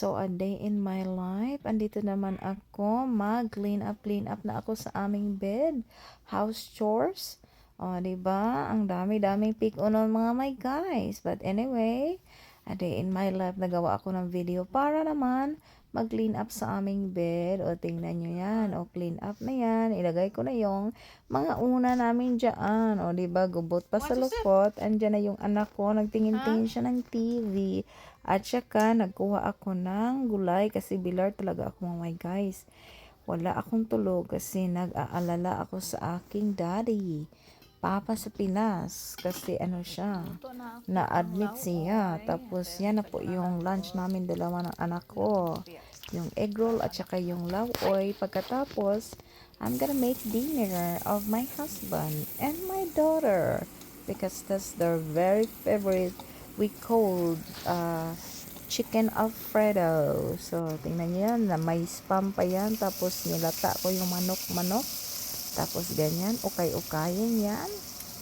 So, a day in my life. Andito naman ako. Mag-clean up na ako sa aming bed. House chores. O, diba? Ang dami-daming pick-unon mga my guys. But anyway, a day in my life. Nagawa ako ng video para naman mag-clean up sa aming bed. O, tingnan nyo yan. O, clean up na yan. Ilagay ko na yung mga una namin dyan. O, diba? Gubot pa sa lupot. Andyan na yung anak ko. Nagtingin-tingin siya ng TV. At saka, nagkuha ako ng gulay kasi bilar talaga ako mga guys. Wala akong tulog kasi nag-aalala ako sa aking daddy. Papa sa Pinas kasi ano siya, na-admit siya. Tapos yan na po yung lunch namin dalawa ng anak ko. Yung egg roll at saka yung lawoy. Pagkatapos, I'm gonna make dinner of my husband and my daughter because that's their very favorite. We called chicken alfredo. So, tingnan niyo yan, na may spam pa yan. Tapos, nilata ko yung manok-manok. Tapos, ganyan, ukay-ukayin yan.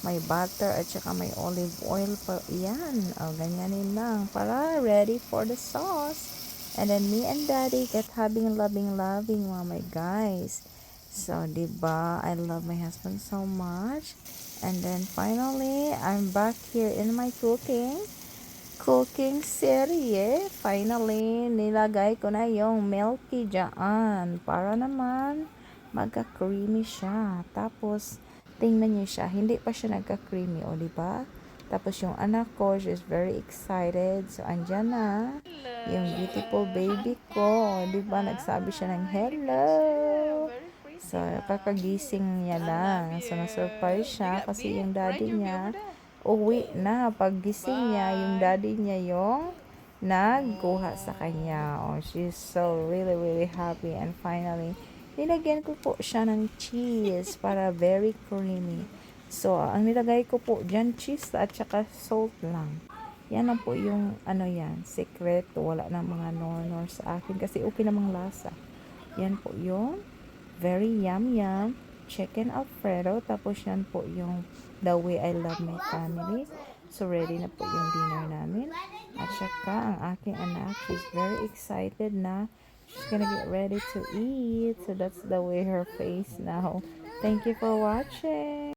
May butter at saka may olive oil pa yan. O, ganyanin lang. Para ready for the sauce. And then, me and daddy get having loving mga my guys. So, diba, I love my husband so much. And then, finally, I'm back here in my cooking serye. Finally, nilagay ko na yung milky dyan para naman magka-creamy siya. Tapos, tingnan niyo siya, hindi pa siya nagka-creamy, o diba? Tapos yung anak ko, she's very excited. So, andyan na yung beautiful baby ko. O diba? Nagsabi siya ng hello. So, kakagising niya lang. So, na-surprise siya kasi yung daddy niya uwi na. Paggising niya, yung daddy niya yung nagkuha sa kanya. Oh, she's so really happy. And finally, nilagyan ko po siya ng cheese para very creamy. So, ang nilagay ko po dyan, cheese at saka salt lang. Yan lang po yung ano yan, secret. Wala na mga nor sa akin kasi okay namang lasa. Yan po yung very yum chicken alfredo. Tapos yan po yung the way I love my family. So ready na po yung dinner namin. At saka ang aking anak, she's very excited na she's gonna get ready to eat. So that's the way her face now. Thank you for watching.